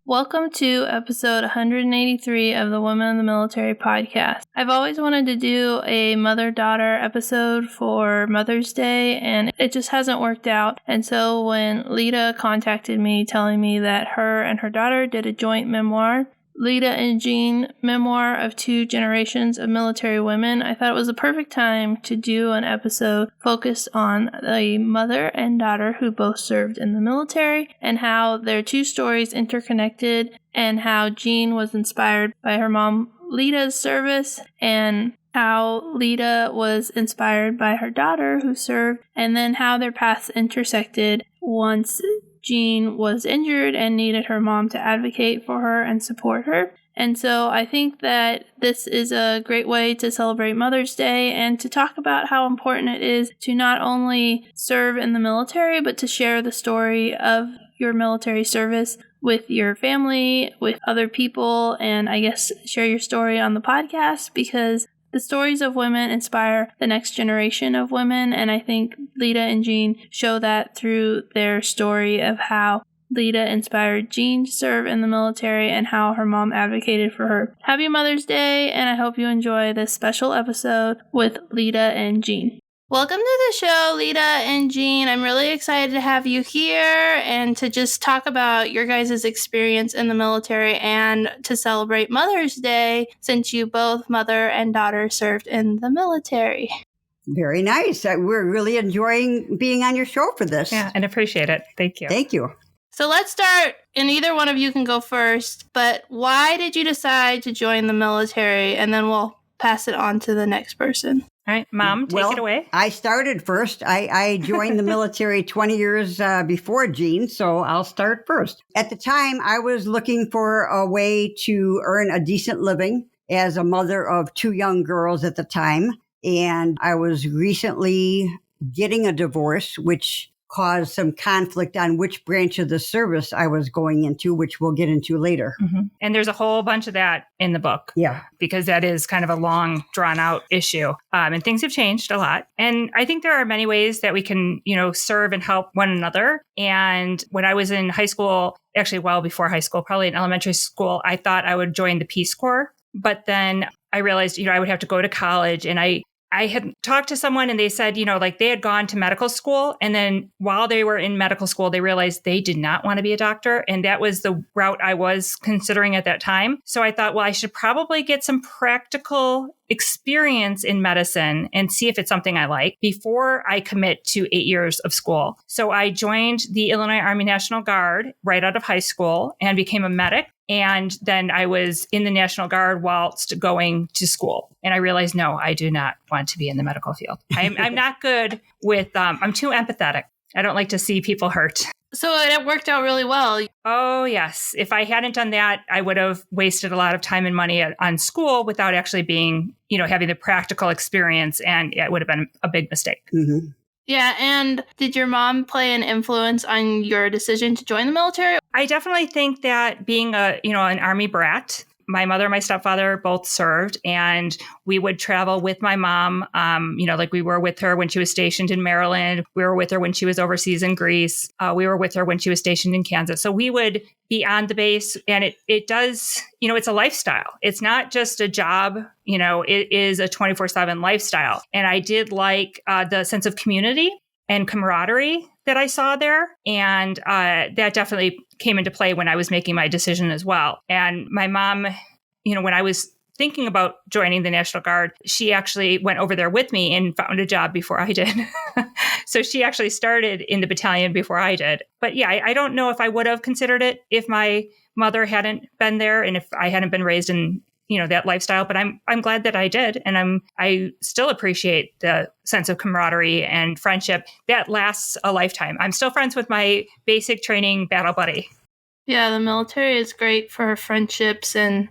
Welcome to episode 183 of the Women in the Military podcast. I've always wanted to do a mother-daughter episode for Mother's Day, and it just hasn't worked out. And so when Lita contacted me telling me that her and her daughter did a joint memoir, Lita and Jean, memoir of two generations of military women, I thought it was the perfect time to do an episode focused on a mother and daughter who both served in the military and how their two stories interconnected and how Jean was inspired by her mom Lita's service and how Lita was inspired by her daughter who served, and then how their paths intersected once Jean was injured and needed her mom to advocate for her and support her. And so I think that this is a great way to celebrate Mother's Day and to talk about how important it is to not only serve in the military, but to share the story of your military service with your family, with other people, and I guess share your story on the podcast, because the stories of women inspire the next generation of women, and I think Lita and Jean show that through their story of how Lita inspired Jean to serve in the military and how her mom advocated for her. Happy Mother's Day, and I hope you enjoy this special episode with Lita and Jean. Welcome to the show, Lita and Jean. I'm really excited to have you here and to just talk about your guys' experience in the military and to celebrate Mother's Day since you both, mother and daughter, served in the military. Very nice. We're really enjoying being on your show for this. Yeah, and appreciate it. Thank you. Thank you. So let's start, and either one of you can go first, but why did you decide to join the military? And then we'll pass it on to the next person. All right, Mom, take it away. I started first. I joined the military 20 years before Jean, so I'll start first. At the time, I was looking for a way to earn a decent living as a mother of two young girls at the time. And I was recently getting a divorce, which caused some conflict on which branch of the service I was going into, which we'll get into later. Mm-hmm. And there's a whole bunch of that in the book. Yeah. Because that is kind of a long, drawn out issue. And things have changed a lot. And I think there are many ways that we can, serve and help one another. And when I was in high school, actually well before high school, probably in elementary school, I thought I would join the Peace Corps. But then I realized, I would have to go to college, and I had talked to someone and they said, they had gone to medical school. And then while they were in medical school, they realized they did not want to be a doctor. And that was the route I was considering at that time. So I thought, well, I should probably get some practical experience in medicine and see if it's something I like before I commit to 8 years of school. So I joined the Illinois Army National Guard right out of high school and became a medic. And then I was in the National Guard whilst going to school. And I realized, no, I do not want to be in the medical field. I'm not good with, I'm too empathetic. I don't like to see people hurt. So it worked out really well. Oh, yes. If I hadn't done that, I would have wasted a lot of time and money on school without actually being, having the practical experience. And it would have been a big mistake. Mm-hmm. Yeah. And did your mom play an influence on your decision to join the military? I definitely think that being an Army brat, my mother and my stepfather both served, and we would travel with my mom. We were with her when she was stationed in Maryland. We were with her when she was overseas in Greece. We were with her when she was stationed in Kansas. So we would be on the base, and it does, it's a lifestyle. It's not just a job. It is a 24/7 lifestyle. And I did like the sense of community and camaraderie that I saw there. And that definitely came into play when I was making my decision as well. And my mom, when I was thinking about joining the National Guard, she actually went over there with me and found a job before I did. So she actually started in the battalion before I did. But yeah, I don't know if I would have considered it if my mother hadn't been there and if I hadn't been raised in that lifestyle, but I'm glad that I did. And I still appreciate the sense of camaraderie and friendship that lasts a lifetime. I'm still friends with my basic training battle buddy. Yeah, the military is great for friendships and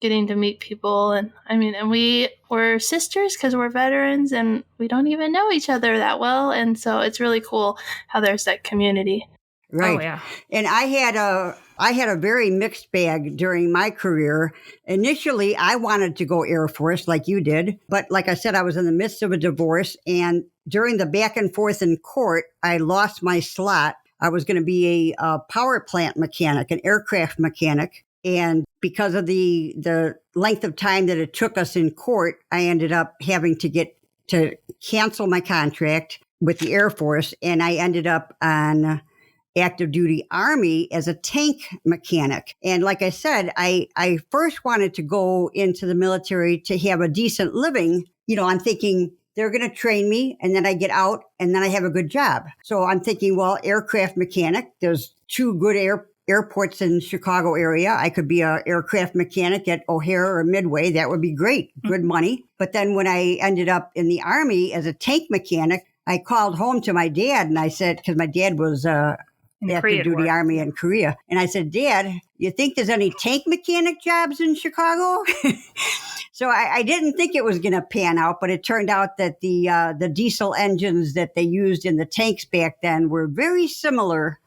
getting to meet people. And we were sisters because we're veterans and we don't even know each other that well. And so it's really cool how there's that community. Right. Oh, yeah. And I had a very mixed bag during my career. Initially, I wanted to go Air Force like you did. But like I said, I was in the midst of a divorce. And during the back and forth in court, I lost my slot I was going to be a power plant mechanic, an aircraft mechanic. And because of the length of time that it took us in court, I ended up having to cancel my contract with the Air Force. And I ended up on active duty Army as a tank mechanic. And like I said, I first wanted to go into the military to have a decent living. I'm thinking they're going to train me and then I get out and then I have a good job. So I'm thinking, well, aircraft mechanic, there's 2 good airports in Chicago area. I could be an aircraft mechanic at O'Hare or Midway. That would be great. Good money. But then when I ended up in the Army as a tank mechanic, I called home to my dad and I said, because my dad was active duty Army in Korea. And I said, Dad, you think there's any tank mechanic jobs in Chicago? So I didn't think it was going to pan out, but it turned out that the diesel engines that they used in the tanks back then were very similar,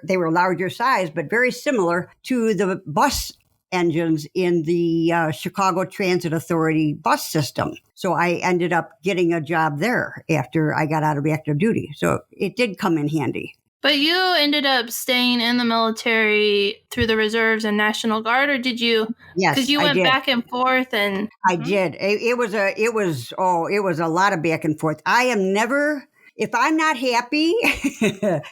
they were larger size, but very similar to the bus engines in the Chicago Transit Authority bus system. So I ended up getting a job there after I got out of active duty. So it did come in handy. But you ended up staying in the military through the reserves and National Guard, or did you? Yes, because you I went did. back and forth, and I did. It was a lot of back and forth. I am never, if I'm not happy,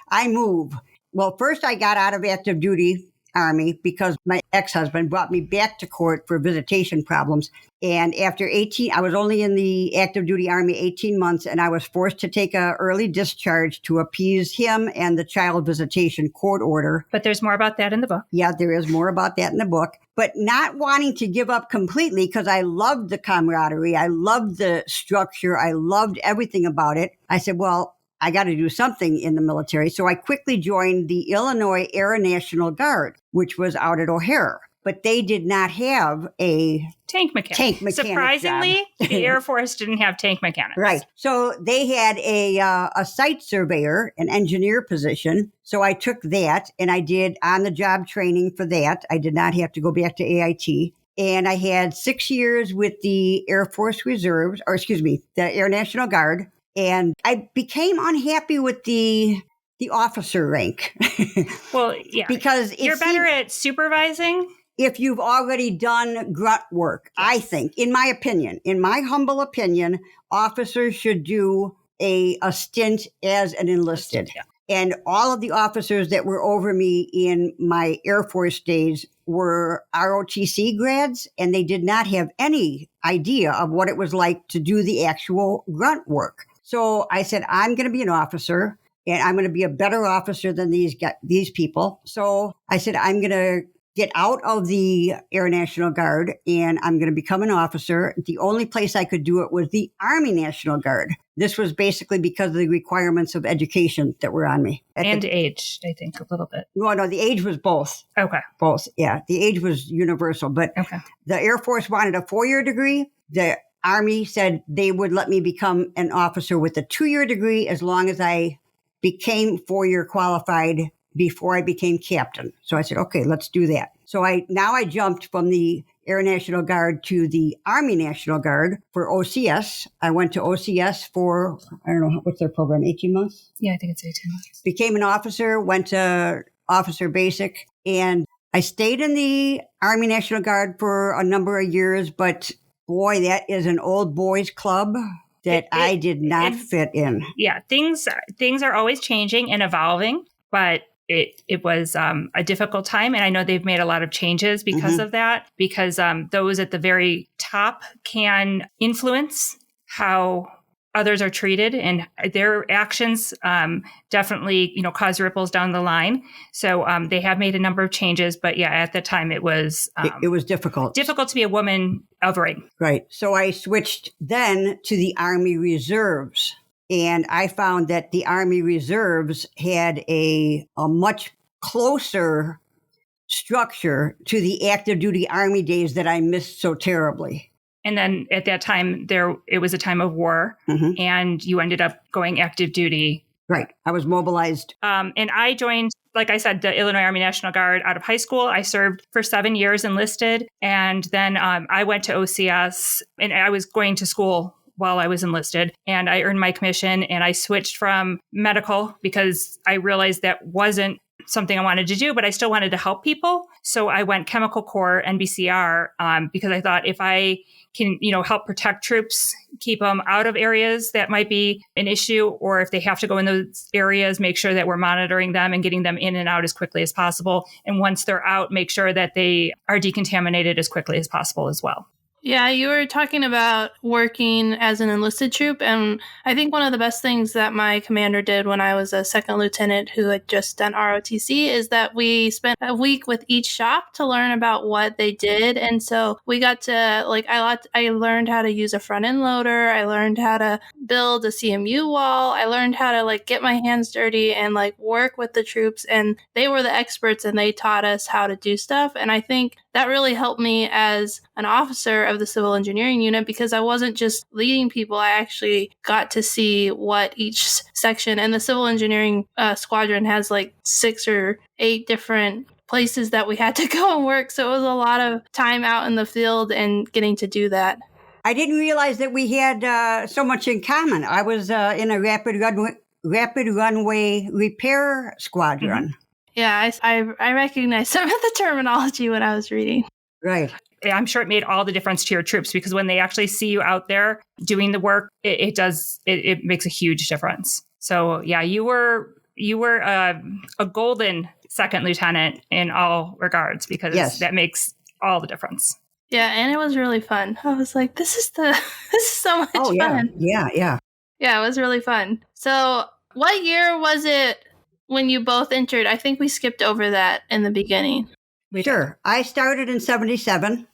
I move. Well, first I got out of active duty Army because my ex-husband brought me back to court for visitation problems. And after I was only in the active duty Army 18 months, and I was forced to take an early discharge to appease him and the child visitation court order. But there's more about that in the book. Yeah, there is more about that in the book. But not wanting to give up completely because I loved the camaraderie. I loved the structure. I loved everything about it. I said, well, I got to do something in the military. So I quickly joined the Illinois Air National Guard, which was out at O'Hare. But they did not have a tank mechanic. Surprisingly, the Air Force didn't have tank mechanics. Right. So they had a site surveyor, an engineer position. So I took that and I did on-the-job training for that. I did not have to go back to AIT. And I had 6 years with the Air Force Reserves, the Air National Guard. And I became unhappy with the officer rank. Well, yeah. Because you're better at supervising if you've already done grunt work. Yes. I think, in my humble opinion, officers should do a stint as an enlisted. Yeah. And all of the officers that were over me in my Air Force days were ROTC grads, and they did not have any idea of what it was like to do the actual grunt work. So I said, I'm going to be an officer, and I'm going to be a better officer than these people. So I said, I'm going to get out of the Air National Guard, and I'm going to become an officer. The only place I could do it was the Army National Guard. This was basically because of the requirements of education that were on me. And age, I think, a little bit. No, the age was both. Okay. Both, yeah. The age was universal. But The Air Force wanted a 4-year degree. The Army said they would let me become an officer with a 2-year degree as long as I became 4-year qualified before I became captain. So I said, okay, let's do that. So I jumped from the Air National Guard to the Army National Guard for OCS. I went to OCS for, I don't know, what's their program, 18 months? Yeah, I think it's 18 months. Became an officer, went to Officer Basic, and I stayed in the Army National Guard for a number of years, but boy, that is an old boys club that I did not fit in. Yeah, things are always changing and evolving, but it was a difficult time. And I know they've made a lot of changes because of that, because those at the very top can influence how others are treated, and their actions definitely, cause ripples down the line. So they have made a number of changes, but yeah, at the time it was it was difficult to be a woman of rank. Right. So I switched then to the Army Reserves, and I found that the Army Reserves had a much closer structure to the active duty Army days that I missed so terribly. And then at that time, it was a time of war, and you ended up going active duty. Right. I was mobilized. And I joined, like I said, the Illinois Army National Guard out of high school. I served for 7 years enlisted. And then I went to OCS, and I was going to school while I was enlisted, and I earned my commission, and I switched from medical because I realized that wasn't something I wanted to do, but I still wanted to help people. So I went chemical corps, NBCR, because I thought if I can, help protect troops, keep them out of areas that might be an issue, or if they have to go in those areas, make sure that we're monitoring them and getting them in and out as quickly as possible. And once they're out, make sure that they are decontaminated as quickly as possible as well. Yeah, you were talking about working as an enlisted troop, and I think one of the best things that my commander did when I was a second lieutenant who had just done ROTC is that we spent a week with each shop to learn about what they did. And so we got to, I learned how to use a front end loader. I learned how to build a CMU wall. I learned how to get my hands dirty and work with the troops, and they were the experts and they taught us how to do stuff. And I think that really helped me as an officer of the civil engineering unit, because I wasn't just leading people. I actually got to see what each section, and the civil engineering squadron has 6 or 8 different places that we had to go and work. So it was a lot of time out in the field and getting to do that. I didn't realize that we had so much in common. I was in a rapid runway repair squadron. Mm-hmm. Yeah, I recognized some of the terminology when I was reading. Right. I'm sure it made all the difference to your troops, because when they actually see you out there doing the work, it makes a huge difference. So yeah, you were a golden second lieutenant in all regards, because that makes all the difference. Yeah, and it was really fun. I was like, this is so much fun. Yeah. Yeah, it was really fun. So what year was it when you both entered? I think we skipped over that in the beginning. Sure. I started in 1977.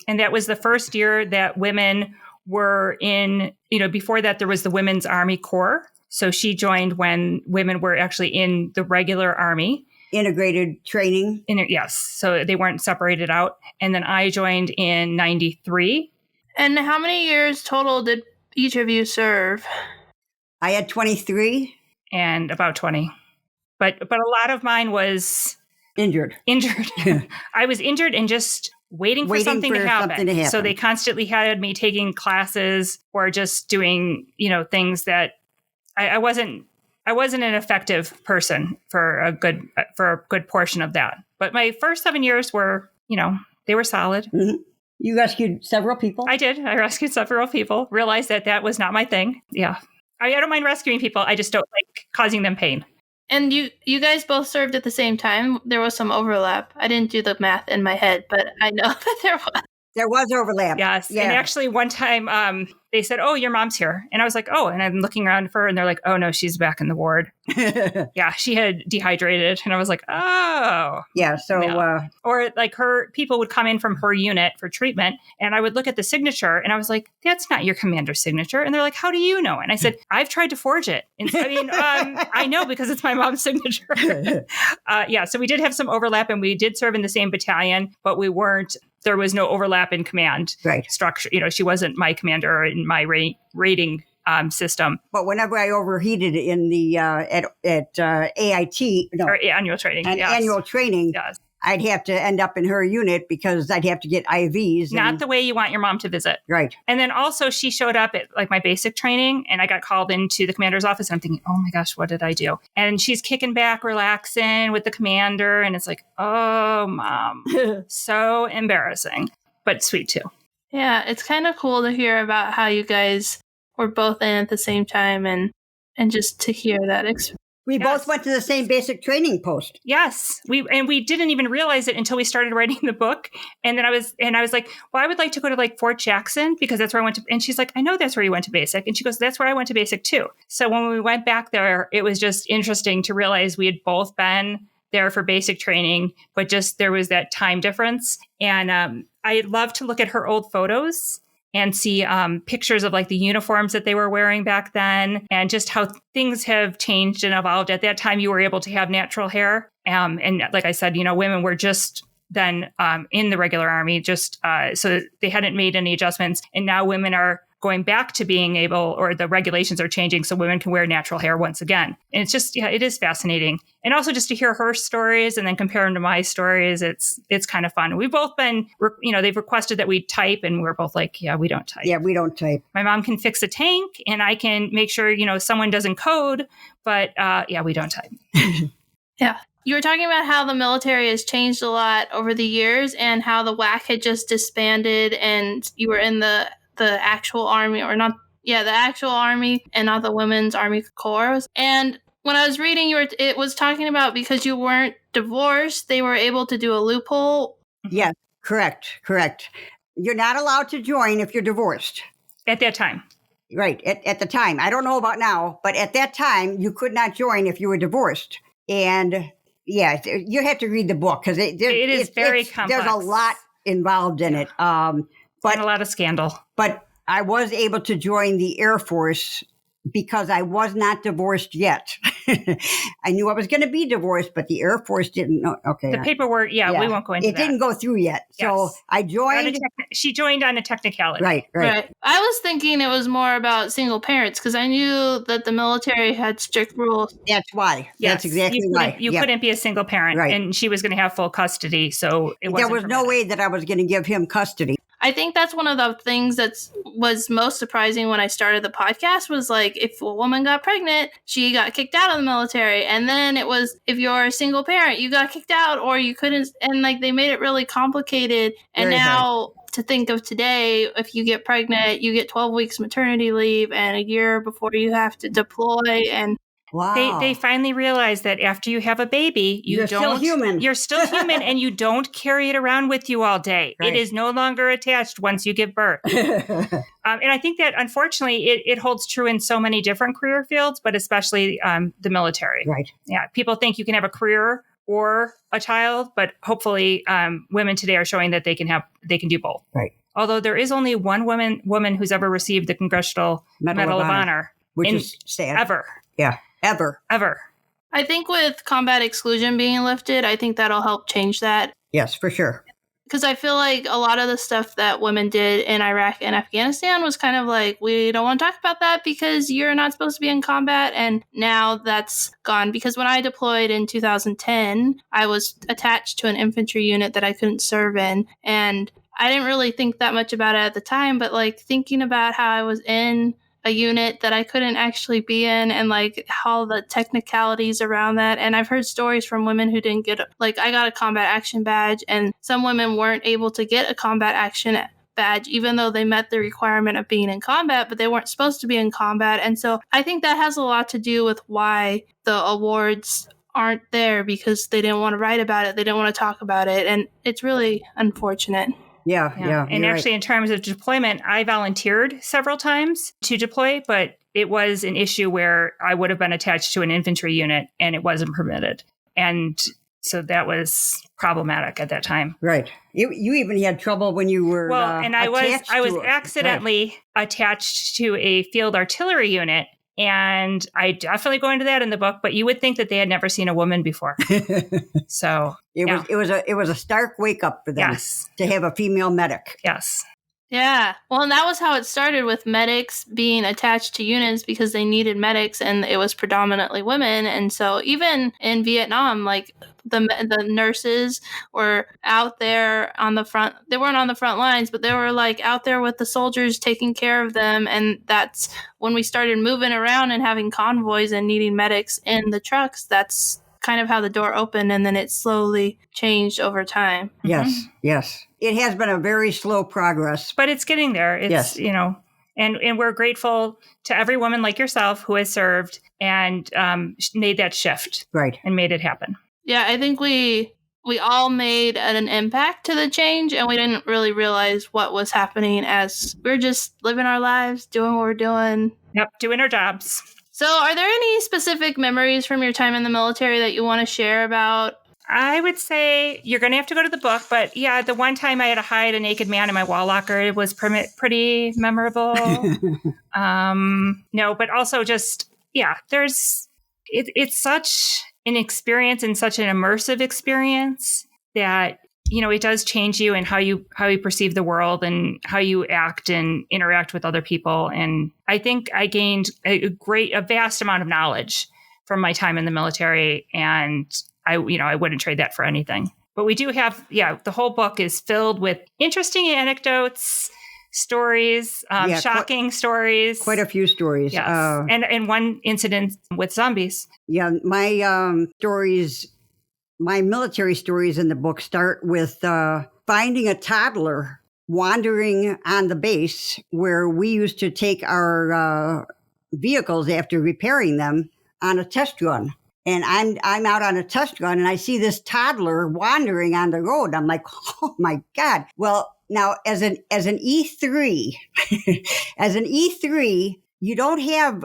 And that was the first year that women were in, before that there was the Women's Army Corps. So she joined when women were actually in the regular Army. Integrated training. Yes. So they weren't separated out. And then I joined in 1993. And how many years total did each of you serve? I had 23. And about 20. But a lot of mine was... Injured. I was injured and just waiting for something to happen. So they constantly had me taking classes or just doing, things that I wasn't an effective person for a good portion of that. But my first 7 years were, they were solid. Mm-hmm. You rescued several people? I did. I rescued several people. Realized that was not my thing. Yeah. I don't mind rescuing people. I just don't like causing them pain. And you guys both served at the same time. There was some overlap. I didn't do the math in my head, but I know that there was. There was overlap. Yes. Yeah. And actually one time they said, "Oh, your mom's here." And I was like, "Oh," and I'm looking around for her and they're like, "Oh no, she's back in the ward." Yeah, she had dehydrated. And I was like, "Oh." Yeah. So, no. Or her people would come in from her unit for treatment. And I would look at the signature and I was like, "That's not your commander's signature." And they're like, "How do you know?" And I said, "I've tried to forge it." And I know because it's my mom's signature. Yeah. So we did have some overlap and we did serve in the same battalion, but there was no overlap in command structure. She wasn't my commander in my rating system. But whenever I overheated in the at AIT, or annual training, annual training, I'd have to end up in her unit because I'd have to get IVs. Not the way you want your mom to visit. Right. And then also she showed up at my basic training and I got called into the commander's office and I'm thinking, oh my gosh, what did I do? And she's kicking back, relaxing with the commander. And it's like, oh, Mom, so embarrassing, but sweet too. Yeah, it's kind of cool to hear about how you guys were both in at the same time and just to hear that experience. We both went to the same basic training post. Yes, we didn't even realize it until we started writing the book. And then I was like, well, I would like to go to Fort Jackson because that's where I went to. And she's like, I know that's where you went to basic. And she goes, that's where I went to basic too. So when we went back there, it was just interesting to realize we had both been there for basic training, but just there was that time difference. And I love to look at her old photos and see pictures of the uniforms that they were wearing back then and just how things have changed and evolved. At that time, you were able to have natural hair. And like I said, women were just then in the regular Army, just so they hadn't made any adjustments. And now women are going back to being able, or the regulations are changing so women can wear natural hair once again. And it's just, it is fascinating. And also just to hear her stories and then compare them to my stories, it's kind of fun. We've both been, they've requested that we type, and we're both like, yeah, we don't type. Yeah, we don't type. My mom can fix a tank and I can make sure, someone doesn't code, but yeah, we don't type. Yeah. You were talking about how the military has changed a lot over the years and how the WAC had just disbanded and you were in the actual army, or not, yeah, the actual army and not the Women's Army Corps. And when I was reading, it was talking about because you weren't divorced, they were able to do a loophole. Yes, correct. You're not allowed to join if you're divorced. At that time. Right, at the time. I don't know about now, but at that time, you could not join if you were divorced. And yeah, you have to read the book because it is very complex. There's a lot involved in it. But a lot of scandal. But I was able to join the Air Force because I was not divorced yet. I knew I was going to be divorced, but the Air Force didn't know. Okay. The paperwork, we won't go into that. It didn't go through yet. Yes. So I joined. She joined on a technicality. Right. I was thinking it was more about single parents because I knew that the military had strict rules. That's why. Yes. That's exactly why. You couldn't be a single parent. Right. And she was going to have full custody. So there was no way that I was going to give him custody. I think that's one of the things that was most surprising when I started the podcast was like, if a woman got pregnant, she got kicked out of the military. And then it was, if you're a single parent, you got kicked out or you couldn't. And like, they made it really complicated. And now to think of today, if you get pregnant, you get 12 weeks maternity leave and a year before you have to deploy. And wow. They finally realized that after you have a baby, you're still human. You're still human and you don't carry it around with you all day. Right. It is no longer attached once you give birth. And I think that unfortunately it holds true in so many different career fields, but especially the military. Right. Yeah. People think you can have a career or a child, but hopefully women today are showing that they can do both. Right. Although there is only one woman who's ever received the Congressional Medal of Honor. Which is sad. Ever. Yeah. Ever. I think with combat exclusion being lifted, I think that'll help change that. Yes, for sure. Because I feel like a lot of the stuff that women did in Iraq and Afghanistan was kind of like, we don't want to talk about that because you're not supposed to be in combat. And now that's gone. Because when I deployed in 2010, I was attached to an infantry unit that I couldn't serve in. And I didn't really think that much about it at the time. But like thinking about how I was in a unit that I couldn't actually be in and like how the technicalities around that. And I've heard stories from women who didn't get, like I got a combat action badge and some women weren't able to get a combat action badge, even though they met the requirement of being in combat, but they weren't supposed to be in combat. And so I think that has a lot to do with why the awards aren't there because they didn't want to write about it. They didn't want to talk about it. And it's really unfortunate. Yeah. And actually, in terms of deployment, I volunteered several times to deploy, but it was an issue where I would have been attached to an infantry unit and it wasn't permitted. And so that was problematic at that time. Right. You even had trouble when you were and I was accidentally attached to a field artillery unit. And I definitely go into that in the book, but you would think that they had never seen a woman before. So it was a stark wake up for them to have a female medic. Yes. Yeah. Well, and that was how it started with medics being attached to units because they needed medics and it was predominantly women. And so even in Vietnam, like the nurses were out there on the front. They weren't on the front lines, but they were like out there with the soldiers taking care of them. And that's when we started moving around and having convoys and needing medics in the trucks. That's kind of how the door opened, and then it slowly changed over time. Yes. It has been a very slow progress. But it's getting there. It's, and we're grateful to every woman like yourself who has served and made that shift. Right. And made it happen. Yeah, I think we all made an impact to the change, and we didn't really realize what was happening as we're just living our lives, doing what we're doing. Yep, doing our jobs. So are there any specific memories from your time in the military that you want to share about? I would say you're going to have to go to the book, but yeah, the one time I had to hide a naked man in my wall locker, it was pretty memorable. No, but also just, it's such an experience and such an immersive experience that it does change you and how you perceive the world and how you act and interact with other people. And I think I gained a vast amount of knowledge from my time in the military, and I wouldn't trade that for anything. But we do have, the whole book is filled with interesting anecdotes, stories, shocking stories. Quite a few stories. Yes. And one incident with zombies. Yeah, my military stories in the book start with finding a toddler wandering on the base where we used to take our vehicles after repairing them on a test run. And I'm out on a test run and I see this toddler wandering on the road. I'm like, oh my God. Well, now as an E3, you don't have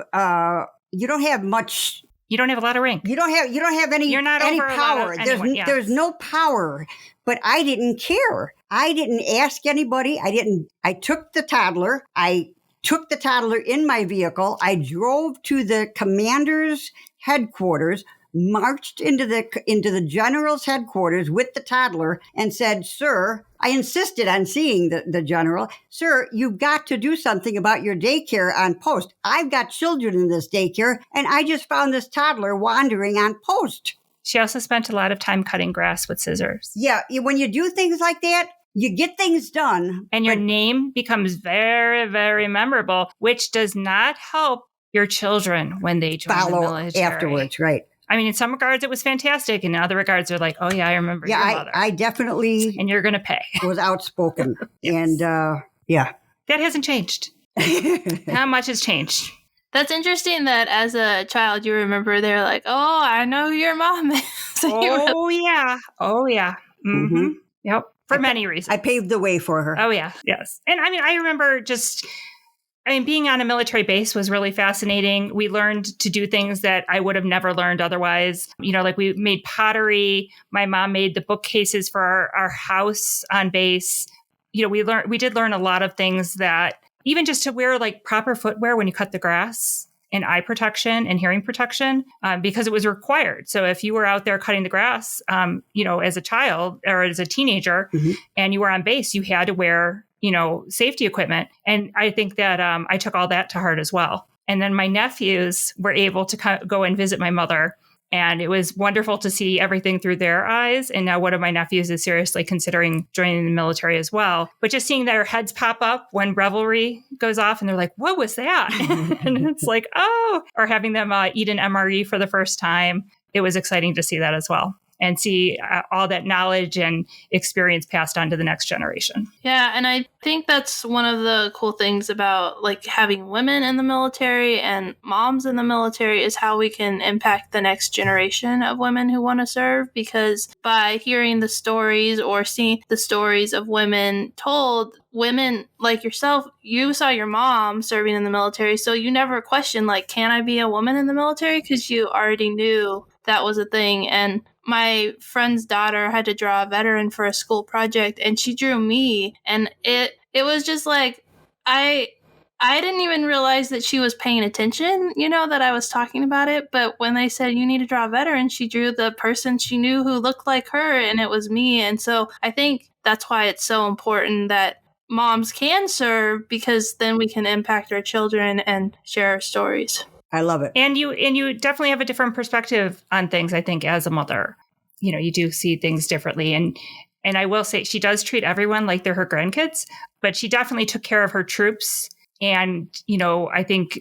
much. You don't have a lot of rank. You don't have any. You're not any power. There's no power. But I didn't care. I didn't ask anybody. I took the toddler. I took the toddler in my vehicle. I drove to the commander's headquarters, marched into the general's headquarters with the toddler and said, "Sir," I insisted on seeing the general. "Sir, you've got to do something about your daycare on post. I've got children in this daycare, and I just found this toddler wandering on post." She also spent a lot of time cutting grass with scissors. Yeah, when you do things like that, you get things done. And your name becomes very, very memorable, which does not help your children when they join the military. Afterwards, right. I mean, in some regards, it was fantastic. In other regards, they're like, oh, yeah, I remember your mother. I definitely... And you're going to pay. Was outspoken. Yes. And, yeah. That hasn't changed. Not much has changed. That's interesting that as a child, you remember they're like, oh, I know who your mom is. Yeah. Oh, yeah. Mm-hmm. Yep. For many reasons. I paved the way for her. Oh, yeah. Yes. And I mean, I remember being on a military base was really fascinating. We learned to do things that I would have never learned otherwise. Like we made pottery. My mom made the bookcases for our house on base. We did learn a lot of things, that even just to wear like proper footwear when you cut the grass, and eye protection and hearing protection, because it was required. So if you were out there cutting the grass, as a child or as a teenager, and you were on base, you had to wear, safety equipment. And I think that I took all that to heart as well. And then my nephews were able to go and visit my mother. And it was wonderful to see everything through their eyes. And now one of my nephews is seriously considering joining the military as well. But just seeing their heads pop up when revelry goes off and they're like, what was that? And it's like, oh, or having them eat an MRE for the first time. It was exciting to see that as well. And see all that knowledge and experience passed on to the next generation. Yeah, and I think that's one of the cool things about like having women in the military and moms in the military is how we can impact the next generation of women who want to serve, because by hearing the stories or seeing the stories of women told, women like yourself, you saw your mom serving in the military, so you never questioned like, can I be a woman in the military? Because you already knew that was a thing. And my friend's daughter had to draw a veteran for a school project, and she drew me, and it was just like I didn't even realize that she was paying attention, that I was talking about it. But when they said you need to draw a veteran, she drew the person she knew who looked like her, and it was me. And so I think that's why it's so important that moms can serve, because then we can impact our children and share our stories. I love it. And you definitely have a different perspective on things, I think, as a mother. You do see things differently. And I will say she does treat everyone like they're her grandkids, but she definitely took care of her troops. And, I think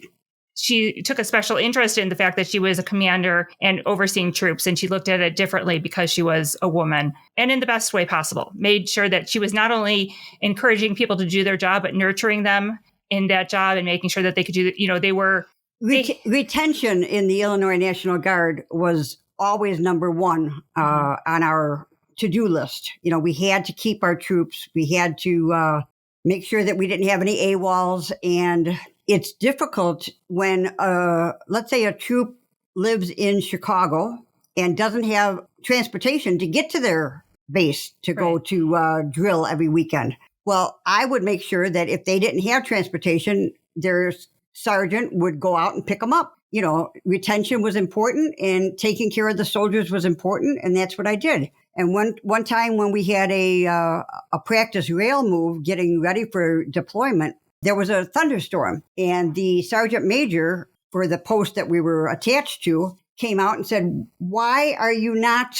she took a special interest in the fact that she was a commander and overseeing troops. And she looked at it differently because she was a woman, and in the best way possible. Made sure that she was not only encouraging people to do their job, but nurturing them in that job and making sure that they could do, they were... Retention in the Illinois National Guard was always number one on our to-do list. We had to keep our troops. We had to make sure that we didn't have any AWOLs. And it's difficult when, let's say, a troop lives in Chicago and doesn't have transportation to get to their base to go to drill every weekend. Well, I would make sure that if they didn't have transportation, their sergeant would go out and pick them up. Retention was important, and taking care of the soldiers was important. And that's what I did. And one time when we had a practice rail move getting ready for deployment, there was a thunderstorm, and the sergeant major for the post that we were attached to came out and said, "Why are you not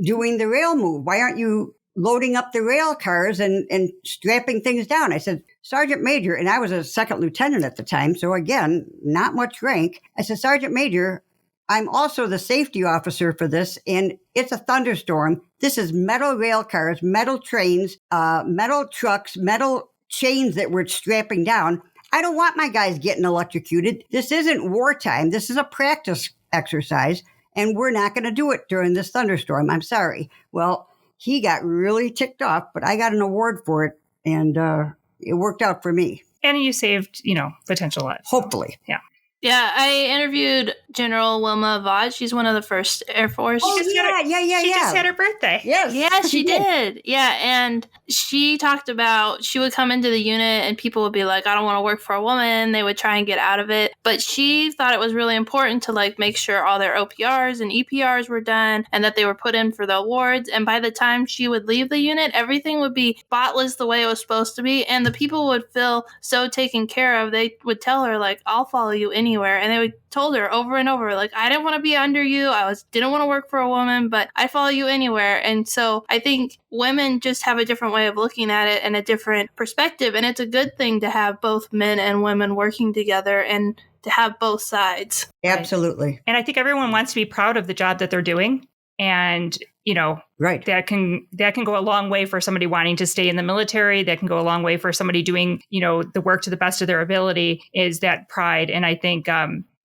doing the rail move? Why aren't you loading up the rail cars and strapping things down?" I said, "Sergeant Major," and I was a second lieutenant at the time, so again, not much rank. I said, "Sergeant Major, I'm also the safety officer for this, and it's a thunderstorm. This is metal rail cars, metal trains, metal trucks, metal chains that we're strapping down. I don't want my guys getting electrocuted. This isn't wartime. This is a practice exercise, and we're not going to do it during this thunderstorm. I'm sorry." Well, he got really ticked off, but I got an award for it, and it worked out for me. And you saved, potential lives. Hopefully. Yeah. Yeah, I interviewed General Wilma Vaught. She's one of the first Air Force. Oh, She just had her birthday. Yes. Yeah, she did. Yeah, and she talked about she would come into the unit and people would be like, "I don't want to work for a woman." They would try and get out of it. But she thought it was really important to make sure all their OPRs and EPRs were done and that they were put in for the awards. And by the time she would leave the unit, everything would be spotless the way it was supposed to be. And the people would feel so taken care of. They would tell her, "I'll follow you anywhere." And they would told her over and over, "I didn't want to be under you. Didn't want to work for a woman, but I follow you anywhere." And so I think women just have a different way of looking at it and a different perspective. And it's a good thing to have both men and women working together and to have both sides. Absolutely. And I think everyone wants to be proud of the job that they're doing. And, right. that can go a long way for somebody wanting to stay in the military. That can go a long way for somebody doing, the work to the best of their ability, is that pride. And I think,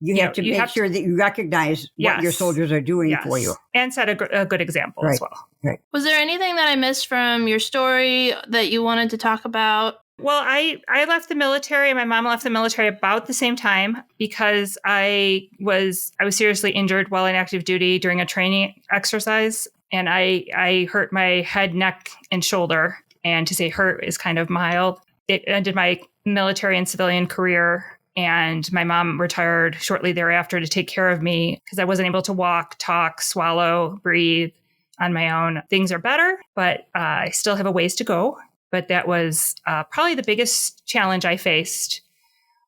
you have to make sure that you recognize what your soldiers are doing for you. And set a good example as well. Right. Was there anything that I missed from your story that you wanted to talk about? Well, I left the military. My mom left the military about the same time because I was seriously injured while in active duty during a training exercise. And I hurt my head, neck, and shoulder. And to say hurt is kind of mild. It ended my military and civilian career. And my mom retired shortly thereafter to take care of me because I wasn't able to walk, talk, swallow, breathe on my own. Things are better, but I still have a ways to go. But that was probably the biggest challenge I faced,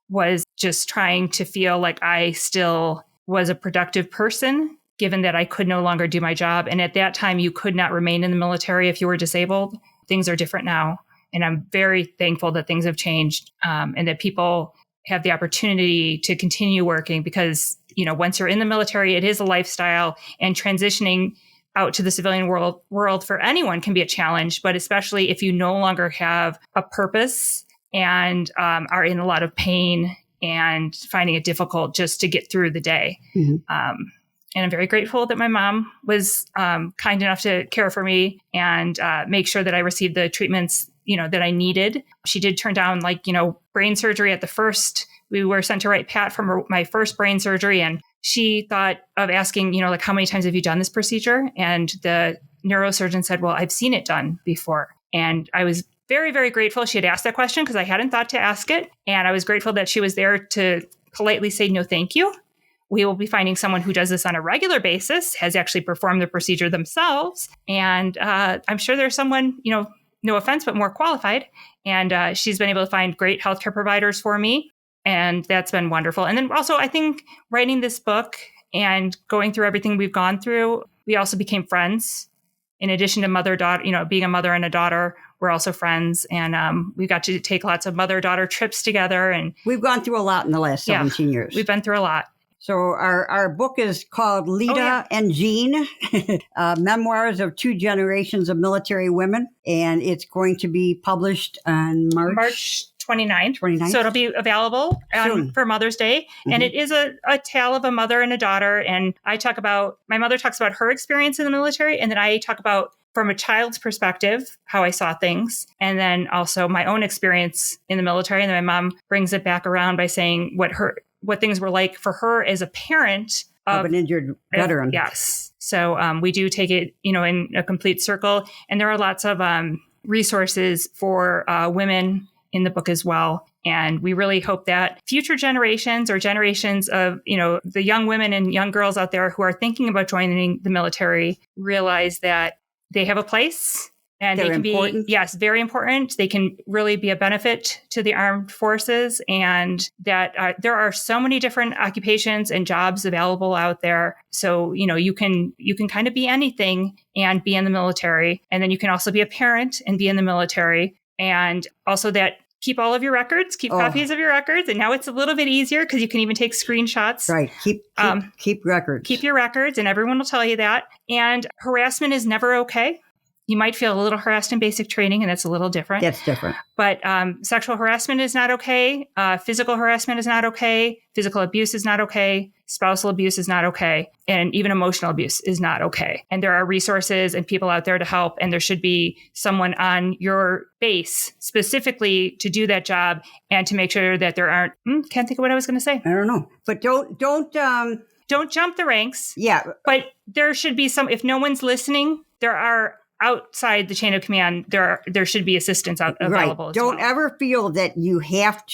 was just trying to feel like I still was a productive person, given that I could no longer do my job. And at that time, you could not remain in the military if you were disabled. Things are different now. And I'm very thankful that things have changed and that people have the opportunity to continue working because, once you're in the military, it is a lifestyle, and transitioning out to the civilian world for anyone can be a challenge, but especially if you no longer have a purpose and are in a lot of pain and finding it difficult just to get through the day. Mm-hmm. And I'm very grateful that my mom was kind enough to care for me and make sure that I received the treatments that I needed. She did turn down brain surgery at the first. We were sent to write PAT from my first brain surgery, and she thought of asking, how many times have you done this procedure? And the neurosurgeon said, "Well, I've seen it done before." And I was very, very grateful she had asked that question because I hadn't thought to ask it. And I was grateful that she was there to politely say, "No, thank you. We will be finding someone who does this on a regular basis, has actually performed the procedure themselves. And I'm sure there's someone, no offense, but more qualified." And she's been able to find great healthcare providers for me. And that's been wonderful. And then also, I think writing this book and going through everything we've gone through, we also became friends. In addition to mother-daughter, being a mother and a daughter, we're also friends. And we got to take lots of mother-daughter trips together. And we've gone through a lot in the last 17 years. We've been through a lot. So our book is called Lita and Jean, Memoirs of Two Generations of Military Women. And it's going to be published on March 29th. So it'll be available for Mother's Day. Mm-hmm. And it is a tale of a mother and a daughter. And my mother talks about her experience in the military. And then I talk about, from a child's perspective, how I saw things. And then also my own experience in the military. And then my mom brings it back around by saying what things were like for her as a parent of an injured veteran. Yes. So we do take it, in a complete circle. And there are lots of resources for women in the book as well. And we really hope that future generations or generations of, the young women and young girls out there who are thinking about joining the military realize that they have a place. And They're they can important. be, yes, very important. They can really be a benefit to the armed forces, and that there are so many different occupations and jobs available out there. So, you can kind of be anything and be in the military. And then you can also be a parent and be in the military. And also that keep all of your records, keep copies of your records. And now it's a little bit easier because you can even take screenshots. Right. Keep records. Keep your records, and everyone will tell you that. And harassment is never okay. You might feel a little harassed in basic training, and that's a little different. That's different. But sexual harassment is not okay. Physical harassment is not okay. Physical abuse is not okay. Spousal abuse is not okay. And even emotional abuse is not okay. And there are resources and people out there to help. And there should be someone on your base specifically to do that job and to make sure that there aren't, can't think of what I was going to say. I don't know. But don't jump the ranks. Yeah. But there should be some, if no one's listening, there are outside the chain of command, there should be assistance available. Right. Don't ever feel that you have